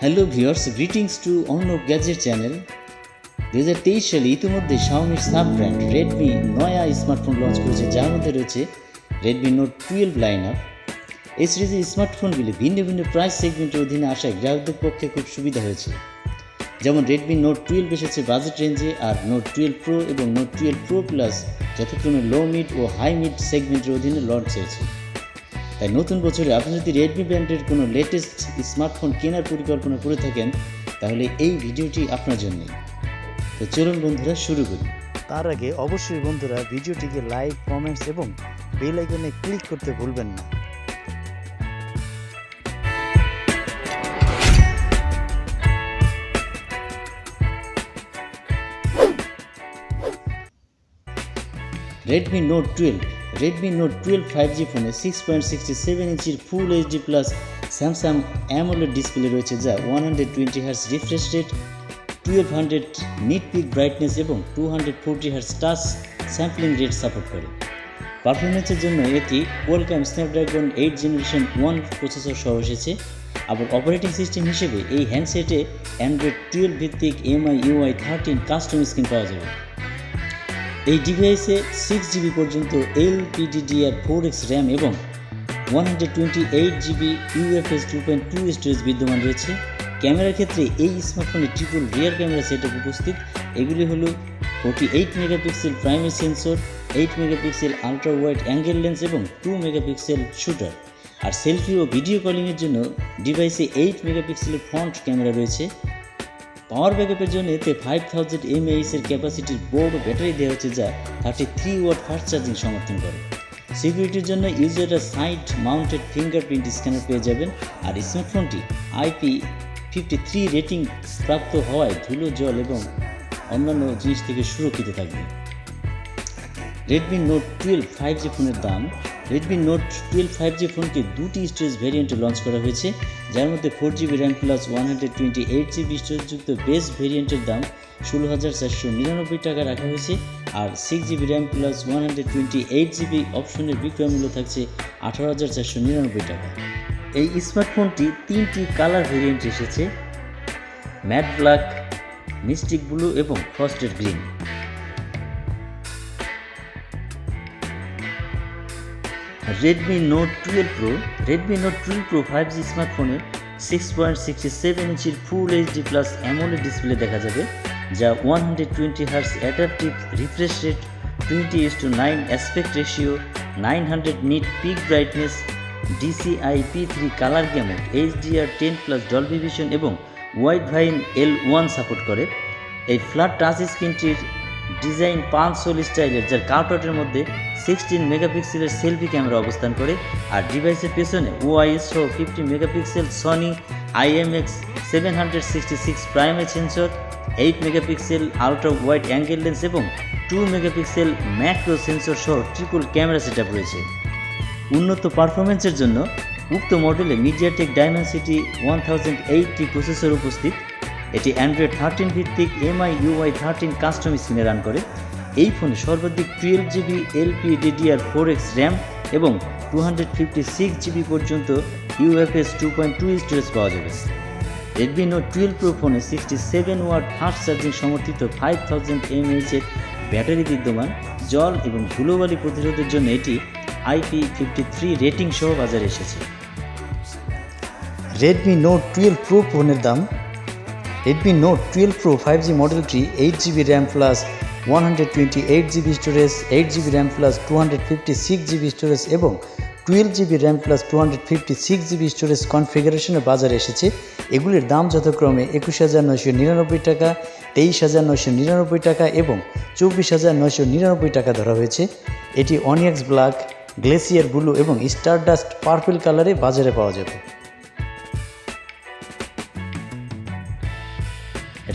Hello viewers, greetings to ARNOB gadget channel. 2023 সালে ইতিমধ্যে শাওমির সাব ব্র্যান্ড রেডমি নয়া স্মার্টফোন লঞ্চ করেছে, যার মধ্যে রয়েছে রেডমি নোট 12 লাইন আপ। এই সিরিজের স্মার্টফোনগুলি ভিন্ন ভিন্ন প্রাইস সেগমেন্টের অধীনে আসায় গ্রাহকদের পক্ষে খুব সুবিধা হয়েছে। যেমন রেডমি নোট 12 এসেছে বাজেট রেঞ্জে, আর নোট 12 প্রো এবং নোট 12 প্রো প্লাস যথাক্রমে লো মিড ও হাই মিড সেগমেন্টের অধীনে লঞ্চ হয়েছে। তাই নতুন বছরে আপনি যদি রেডমি ব্র্যান্ডের কোনো লেটেস্ট স্মার্টফোন কেনার পরিকল্পনা করে থাকেন, তাহলে এই ভিডিওটি আপনার জন্যই। তো চলুন বন্ধুরা শুরু করি। তার আগে অবশ্যই বন্ধুরা ভিডিওটিকে লাইক, কমেন্টস এবং বেল আইকনে ক্লিক করতে ভুলবেন না। রেডমি নোট 12 5G ফোনে 6.67 ইঞ্চির full HD plus Samsung AMOLED display রয়েছে, যা 120Hz refresh rate, 1200 nit peak brightness এবং 240Hz touch sampling rate support করে। পারফরমেন্সের জন্য এটি কোয়ালকম স্ন্যাপড্রাগন 8 জেনারেশন 1 প্রসেসর সহ এসেছে। আবার অপারেটিং সিস্টেম হিসেবে এই হ্যান্ডসেটে অ্যান্ড্রয়েড 12 ভিত্তিক MIUI 13 কাস্টম স্ক্রিন পাওয়া যাবে। এই ডিভাইসে 6GB পর্যন্ত LPDDR4X র্যাম এবং 128GB UFS 2.2 স্টোরেজ বিদ্যমান রয়েছে। ক্যামেরার ক্ষেত্রে এই স্মার্টফোনে ট্রিপল রিয়ার ক্যামেরা সেটআপ উপস্থিত। এগুলি হলো 48 megapixel primary sensor, 8 megapixel ultra wide angle lens এবং 2 মেগাপিক্সেল শুটার। আর সেলফি ও ভিডিও কলিংয়ের জন্য ডিভাইসে 8 মেগাপিক্সেলের ফ্রন্ট ক্যামেরা রয়েছে। পাওয়ার ব্যাকআপের জন্য এতে 5000 mAh এর ক্যাপাসিটির বড় ব্যাটারি দেওয়া হচ্ছে, যা 33 ওয়াট ফাস্ট চার্জিং সমর্থন করে। সিকিউরিটির জন্য ইউজাররা সাইড মাউন্টেড ফিঙ্গারপ্রিন্ট স্ক্যানার পেয়ে যাবেন। আর স্মার্টফোনটি IP53 রেটিং প্রাপ্ত হওয়ায় ধুলো, জল এবং অন্যান্য জিনিস থেকে সুরক্ষিত থাকবে। রেডমি নোট 12 5G ফোনের দাম। রেডমি নোট 12 5G ফোনকে দুটি স্টোরেজ ভ্যারিয়েন্টে লঞ্চ করা হয়েছে, যার মধ্যে 4GB র্যাম প্লাস 128GB স্টোরেজযুক্ত বেস ভ্যারিয়েন্টের দাম 16,499 টাকা রাখা হয়েছে। আর 6GB র্যাম প্লাস 128GB অপশনের বিক্রয় মূল্য থাকছে 18,499 টাকা। এই স্মার্টফোনটি 3টি কালার ভ্যারিয়েন্ট এসেছে: ম্যাট ব্ল্যাক, মিস্টিক ব্লু এবং frosted green. Redmi Note 12 Pro 5G স্মার্টফোনে 6.67 ইঞ্চির full HD plus AMOLED display দেখা যাবে, যা 120Hz adaptive refresh rate, 20:9 aspect ratio, 900 nit peak brightness, DCI-P3 colour gamut, HDR10 plus Dolby Vision এবং Widevine L1 support করে। এই flat touch স্ক্রিনটির design punch hole স্টাইলের, যার কাটআউটের মধ্যে 16 মেগাপিক্সেলের সেলফি ক্যামেরা অবস্থান করে। আর ডিভাইসের পেছনে OIS সহ 50 megapixel Sony IMX766 primary sensor, 8 megapixel ultra wide angle lens এবং 2 মেগাপিক্সেল ম্যাক্রো সেন্সর সহ ট্রিপল ক্যামেরা সেটআপ রয়েছে। উন্নত পারফরমেন্সের জন্য উক্ত মডেলে মিডিয়াটেক ডাইমেনসিটি 1080 প্রসেসর উপস্থিত। এটি অ্যান্ড্রয়েড 13 ভিত্তিক MIUI 13 কাস্টম স্ক্রিনে রান করে। এই ফোনে সর্বাধিক 12GB LPDDR4X র্যাম এবং 256GB পর্যন্ত UFS 2.2 স্টোরেজ পাওয়া যাবে। রেডমি নোট 12 প্রো ফোনে 67 ওয়াট ফাস্ট চার্জিং সমর্থিত 5000 mAh এর ব্যাটারি বিদ্যমান। জল এবং ধুলোবালি প্রতিরোধের জন্য এটি IP53 রেটিং সহ বাজারে এসেছে। রেডমি নোট 12 প্রো ফোনের দাম। রেডমি নোট 12 প্রো 5G মডেলটি 8GB RAM plus 128GB storage, 8GB RAM plus 256GB storage এবং 12GB RAM plus 256GB storage কনফিগারেশনে বাজারে এসেছে। এগুলির দাম যথাক্রমে 21,999 টাকা, 23,999 টাকা এবং 24,999 টাকা ধরা হয়েছে। এটি অনিক্স ব্ল্যাক, গ্লেসিয়ার ব্লু এবং স্টারডাস্ট পার্পল কালারে বাজারে পাওয়া যাবে।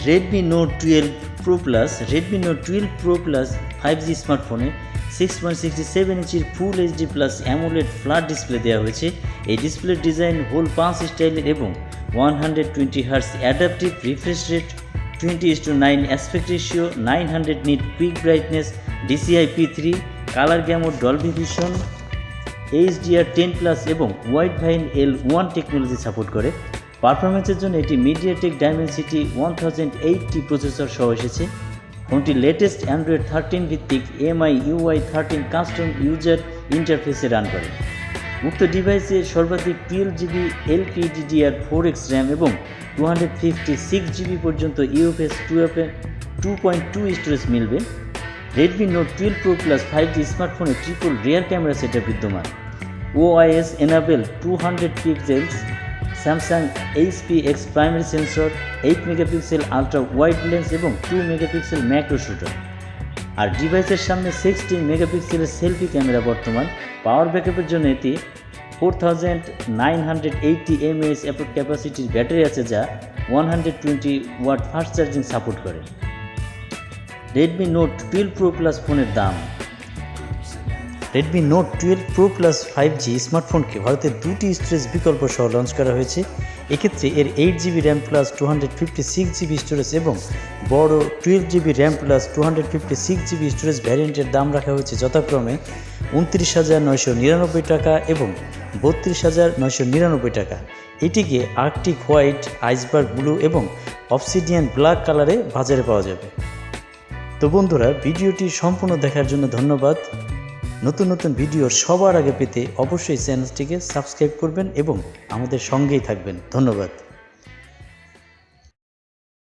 Redmi Note 12 pro plus 5G স্মার্টফোনে 6.67 ইঞ্চির full HD plus AMOLED flat display দেওয়া হয়েছে। এই ডিসপ্লের ডিজাইন হোল পাঁচ স্টাইলের এবং 120Hz adaptive refresh rate, 20:9 aspect ratio, 900 nit peak brightness, DCI-P3 colour gamut, Dolby Vision, HDR10+ এবং Widevine L1 technology support করে। পারফরমেন্সের জন্য এটি মিডিয়াটেক ডাইমেনসিটি 1080 প্রসেসর সহ এসেছে। ফোনটি লেটেস্ট অ্যান্ড্রয়েড 13 ভিত্তিক MI UI 13 কাস্টম ইউজার ইন্টারফেসে রান করে। উক্ত ডিভাইসে সর্বাধিক 12GB LPDDR4X র্যাম এবং 256GB পর্যন্ত UFS 2.2 স্টোরেজ মিলবে। Redmi Note 12 Pro Plus 5G স্মার্টফোনে ট্রিপল রিয়ার ক্যামেরা সেটআপ বিদ্যমান। OIS enable 200 pixels Samsung HPX primary sensor, 8 megapixel ultra wide lens এবং 2 মেগাপিক্সেল ম্যাক্রো শুটার। আর ডিভাইসের সামনে 16 মেগাপিক্সেলের সেলফি ক্যামেরা বর্তমান। পাওয়ার ব্যাকআপের জন্য এতে 4980 mAh ক্যাপাসিটির ব্যাটারি আছে, যা 120 ওয়াট ফাস্ট চার্জিং সাপোর্ট করে। Redmi Note 12 Pro Plus ফোনের দাম। Redmi Note 12 Pro Plus 5G স্মার্টফোনকে ভারতে দুটি স্টোরেজ বিকল্প সহ লঞ্চ করা হয়েছে। এক্ষেত্রে এর 8GB RAM plus 256GB storage এবং বড় 12GB RAM plus 256GB storage ভ্যারিয়েন্টের দাম রাখা হয়েছে যথাক্রমে 29,999 টাকা এবং 32,999 টাকা। এটিকে আর্কটিক হোয়াইট, আইসবার্গ ব্লু এবং অবসিডিয়ান ব্ল্যাক কালারে বাজারে পাওয়া যাবে। তো বন্ধুরা, ভিডিওটি সম্পূর্ণ দেখার জন্য ধন্যবাদ। নতুন নতুন ভিডিও সবার আগে পেতে অবশ্যই চ্যানেলটিকে সাবস্ক্রাইব করবেন এবং আমাদের সঙ্গেই থাকবেন। ধন্যবাদ।